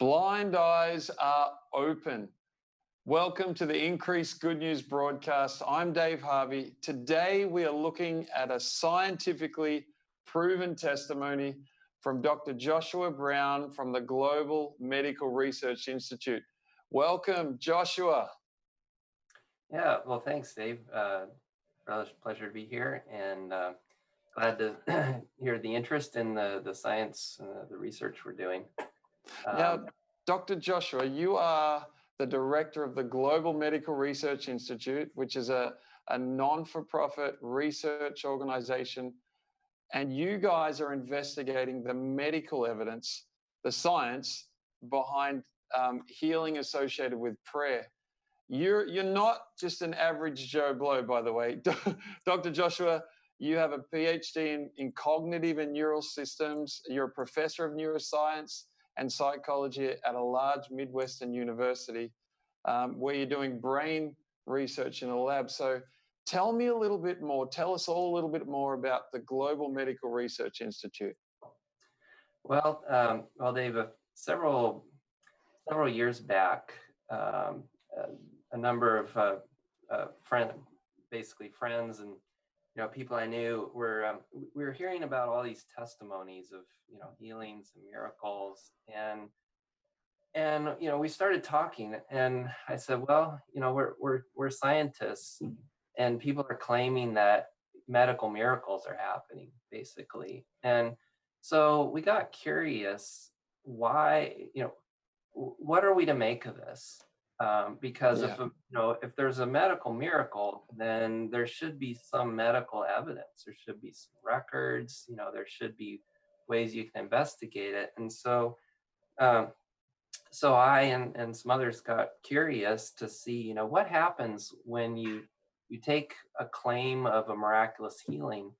Blind eyes are open. Welcome to the Increased Good News broadcast. I'm Dave Harvey. Today we are looking at a scientifically proven testimony from Dr. Joshua Brown from the Global Medical Research Institute. Welcome, Joshua. Yeah, well, thanks, Dave. Pleasure to be here, and glad to hear the interest in the science, the research we're doing. Now, Dr. Joshua, you are the director of the Global Medical Research Institute, which is a non-for-profit research organization. And you guys are investigating the medical evidence, the science behind healing associated with prayer. You're not just an average Joe Blow, by the way. Dr. Joshua, you have a Ph.D. in cognitive and neural systems. You're a professor of neuroscience and psychology at a large midwestern university where you're doing brain research in a lab. So tell me a little bit more. Tell us all a little bit more about the Global Medical Research Institute. Well, Dave, several years back, a number of friends and people I knew we were hearing about all these testimonies of healings and miracles, and we started talking, and I said, well, we're scientists, and people are claiming that medical miracles are happening, basically. And so we got curious, why, what are we to make of this? Because if there's a medical miracle, then there should be some medical evidence. There should be some records. There should be ways you can investigate it. And so, I and some others got curious to see, what happens when you take a claim of a miraculous healing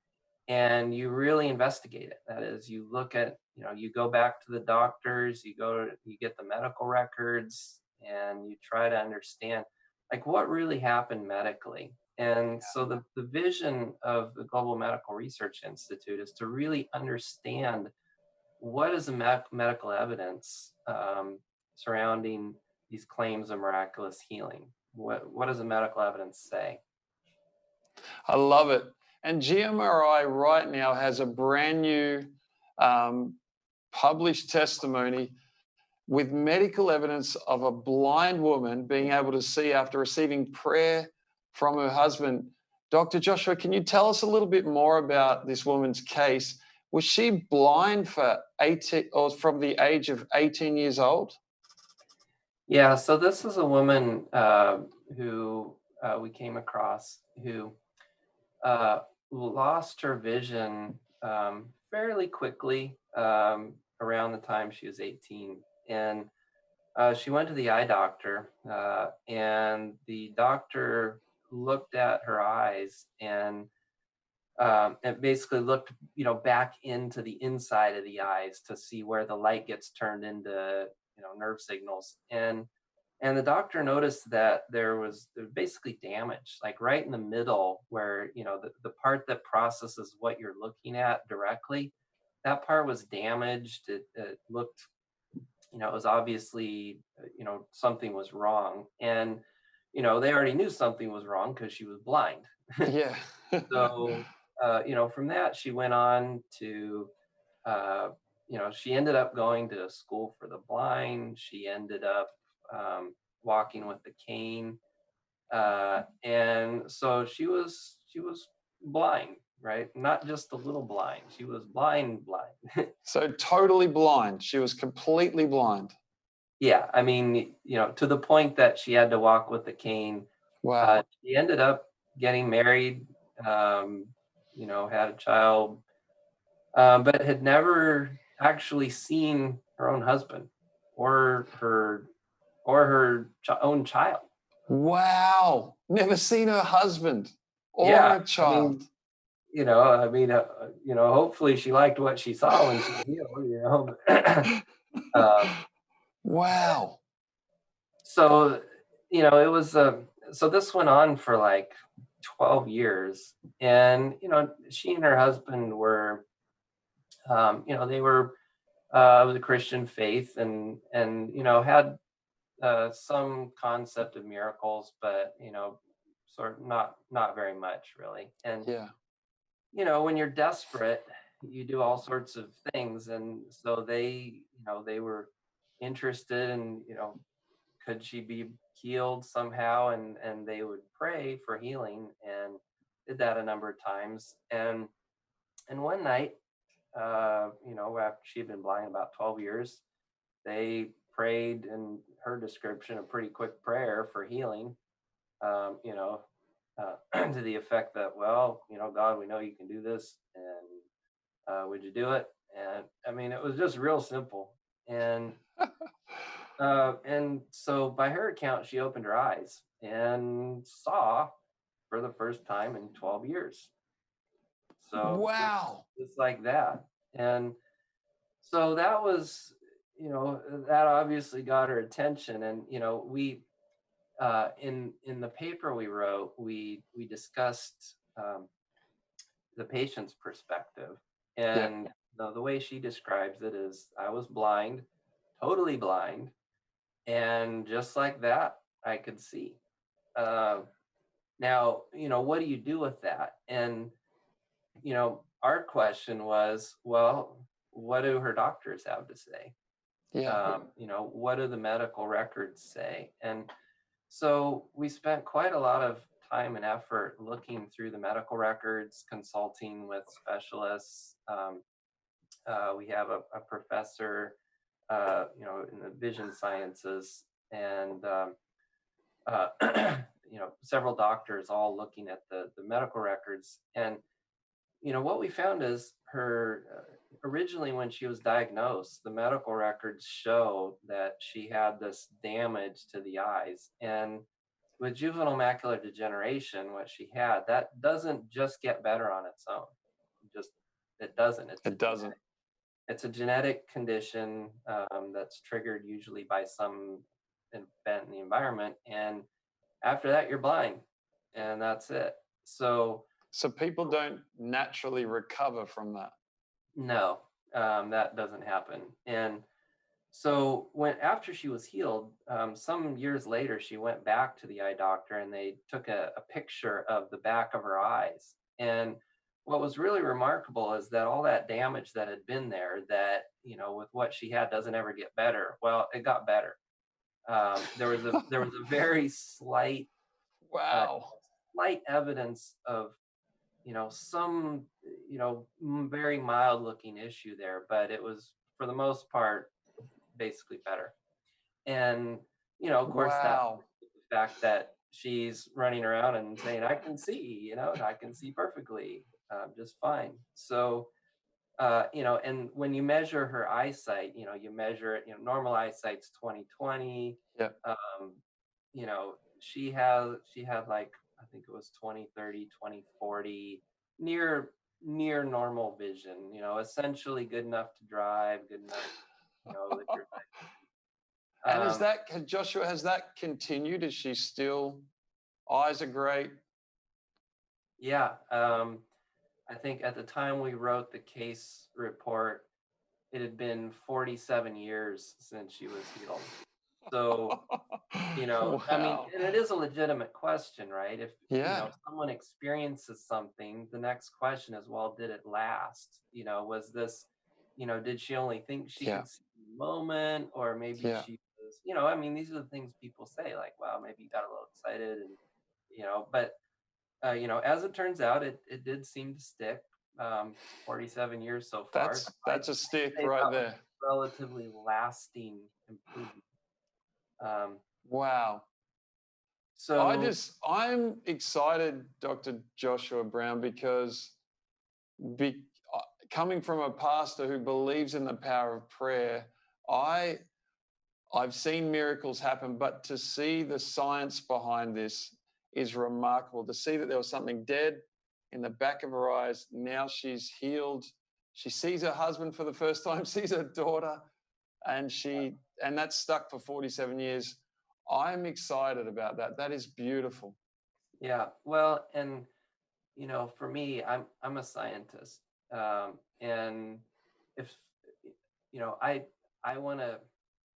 and you really investigate it. That is, you look at, you go back to the doctors, you get the medical records, and you try to understand, like, what really happened medically. And so the vision of the Global Medical Research Institute is to really understand what is the medical evidence surrounding these claims of miraculous healing. What does the medical evidence say? I love it. And GMRI right now has a brand new published testimony with medical evidence of a blind woman being able to see after receiving prayer from her husband. Dr. Joshua, can you tell us a little bit more about this woman's case? Was she blind for 18 or from the age of 18 years old? Yeah, so this is a woman who we came across who lost her vision fairly quickly around the time she was 18. And she went to the eye doctor, and the doctor looked at her eyes and it basically looked, back into the inside of the eyes to see where the light gets turned into, nerve signals. And the doctor noticed that there was basically damage, like right in the middle where, the part that processes what you're looking at directly, that part was damaged. It looked, it was obviously, something was wrong. And, they already knew something was wrong because she was blind. Yeah. So, from that, she went on to, she ended up going to school for the blind. She ended up walking with the cane. And so she was blind, right? Not just a little blind. She was blind. So totally blind. She was completely blind. Yeah, I mean, to the point that she had to walk with a cane. Wow. She ended up getting married, had a child, but had never actually seen her own husband or her own child. Wow. Never seen her husband or Yeah, her child. Hopefully she liked what she saw when she healed, Wow. So, it was, so this went on for like 12 years. And, she and her husband were, they were of the Christian faith, and had some concept of miracles, but sort of not very much really. And Yeah. when you're desperate, you do all sorts of things, and so they were interested in could she be healed somehow, and they would pray for healing, and did that a number of times. And one night, after she'd been blind about 12 years, they prayed in her description a pretty quick prayer for healing, um, you know, to the effect that, well, God, we know you can do this, and would you do it? And I mean, it was just real simple. And so by her account, she opened her eyes and saw for the first time in 12 years. So Wow. just like that. And so that was, that obviously got her attention. And, we, in the paper we wrote, we discussed the patient's perspective. Yeah. And the way she describes it is, I was blind, totally blind. And just like that, I could see. Uh, Now, what do you do with that? And, our question was, well, what do her doctors have to say? Yeah. What do the medical records say? And so we spent quite a lot of time and effort looking through the medical records, consulting with specialists. We have a professor, in the vision sciences, and uh, several doctors all looking at the medical records. And what we found is her originally, when she was diagnosed, the medical records show that she had this damage to the eyes. And with juvenile macular degeneration, what she had, that doesn't just get better on its own. Just it doesn't. It doesn't. It's a genetic condition that's triggered usually by some event in the environment, and after that you're blind, and that's it. So So people don't naturally recover from that. no, that doesn't happen. And so when after she was healed, some years later, she went back to the eye doctor, and they took a picture of the back of her eyes. And what was really remarkable is that all that damage that had been there, that with what she had, doesn't ever get better. Well, it got better. There was a very uh, Wow. slight evidence of some very mild looking issue there, but it was for the most part basically better. And of course, that Wow. the fact that she's running around and saying, I can see, and I can see perfectly, just fine. So and when you measure her eyesight, you measure it, normal eyesight's 20/20. Yeah. um she had like, I think it was 20/30, 20/40, near normal vision, essentially good enough to drive, good enough, with your And is um that, Joshua, has that continued? Is she still, eyes are great? yeah. I think at the time we wrote the case report, it had been 47 years since she was healed. So I mean, Wow. and it is a legitimate question, right? If Yeah. someone experiences something, the next question is, well, did it last? Was this, did she only think she Yeah. could see the moment, or maybe Yeah. she was, I mean, these are the things people say, like, wow, maybe you got a little excited, and but as it turns out, it did seem to stick. 47 years so far, so That's a stick say right that was there. relatively lasting improvement. Um, Wow. so I'm excited, Dr. Joshua Brown, because be, uh, coming from a pastor who believes in the power of prayer, I I've seen miracles happen, but to see the science behind this is remarkable. To see that there was something dead in the back of her eyes, now she's healed. She sees her husband for the first time, sees her daughter, and that's stuck for 47 years. I'm excited about that. That is beautiful. yeah, well, and for me, I'm a scientist, and if I want to,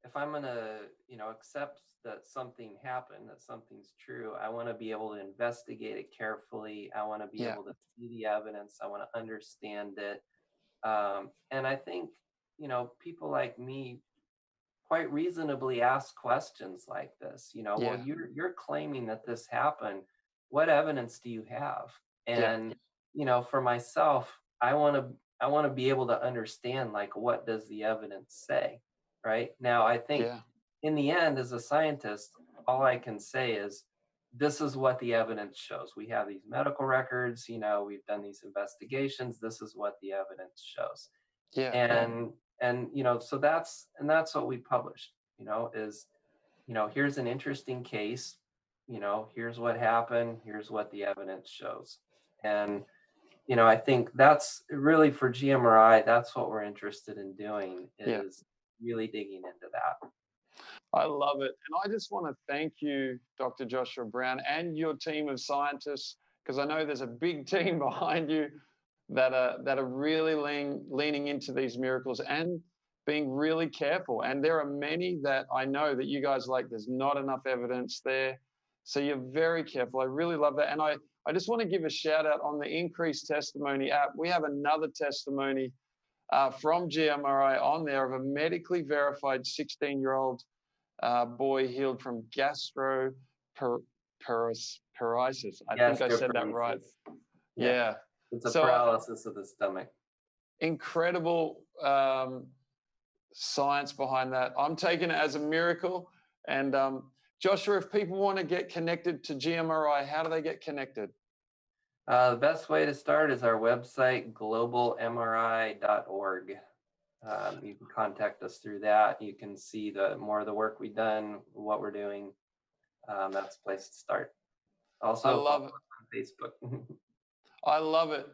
if I'm going to, accept that something happened, that something's true, I want to be able to investigate it carefully. I want to be Yeah. able to see the evidence. I want to understand it. And I think, people like me quite reasonably ask questions like this. Well, Yeah. you're claiming that this happened. What evidence do you have? Yeah. And for myself, I want to be able to understand, like, what does the evidence say? Right now, I think Yeah. in the end, as a scientist, all I can say is this is what the evidence shows. We have these medical records. We've done these investigations. This is what the evidence shows. Yeah. And so that's what we published. Is here's an interesting case. Here's what happened. Here's what the evidence shows. And I think that's really, for GMRI, that's what we're interested in doing, Yeah. is really digging into that. I love it. And I just want to thank you, Dr. Joshua Brown, and your team of scientists, because I know there's a big team behind you that are really leaning into these miracles and being really careful. And there are many that I know that you guys like, there's not enough evidence there. So you're very careful. I really love that. And I just want to give a shout out on the Increased Testimony app. We have another testimony from GMRI on there of a medically verified 16-year-old boy healed from gastroparesis. I think I said that right. Gastroparesis. Yeah. It's a So paralysis of the stomach. incredible science behind that. I'm taking it as a miracle. And Joshua, if people want to get connected to GMRI, how do they get connected? The best way to start is our website, globalmri.org. You can contact us through that. You can see more of the work we've done, what we're doing. That's a place to start. Also, I love it. On Facebook. I love it.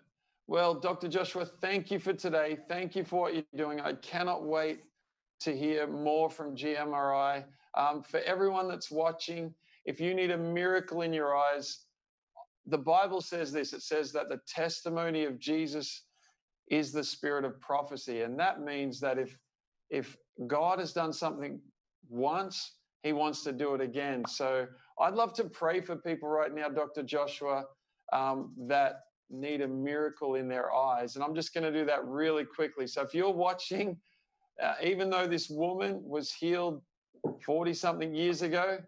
Well, Dr. Joshua, thank you for today. Thank you for what you're doing. I cannot wait to hear more from GMRI. For everyone that's watching, if you need a miracle in your eyes, the Bible says this. It says that the testimony of Jesus is the spirit of prophecy. And that means that if God has done something once, he wants to do it again. So I'd love to pray for people right now, Dr. Joshua, that need a miracle in their eyes. And I'm just going to do that really quickly. So if you're watching, even though this woman was healed 40-something years ago,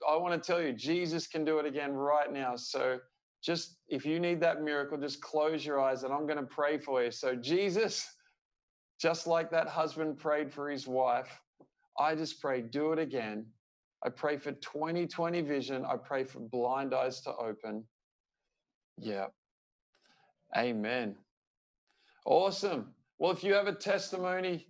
I want to tell you, Jesus can do it again right now. So just, if you need that miracle, just close your eyes and I'm going to pray for you. So Jesus, just like that husband prayed for his wife, I just pray, do it again. I pray for 20/20 vision. I pray for blind eyes to open. Yeah. Amen. Awesome. Well, if you have a testimony,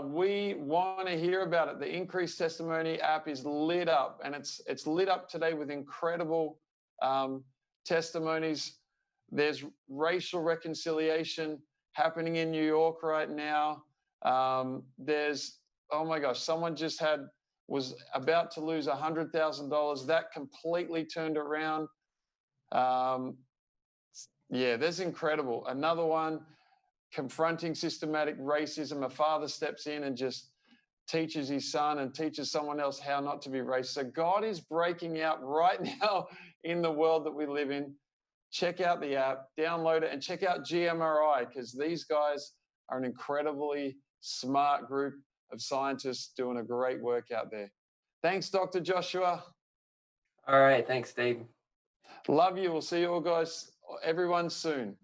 we want to hear about it. The Increased Testimony app is lit up, and it's lit up today with incredible testimonies. There's racial reconciliation happening in New York right now. There's, oh my gosh, someone just was about to lose $100,000. That completely turned around. Yeah, there's incredible. Another one, confronting systematic racism. A father steps in and just teaches his son and teaches someone else how not to be racist. So God is breaking out right now in the world that we live in. Check out the app, download it, and check out GMRI, because these guys are an incredibly smart group of scientists doing a great work out there. Thanks, Dr. Joshua. All right. Thanks, Dave. Love you. We'll see you all guys, everyone, soon.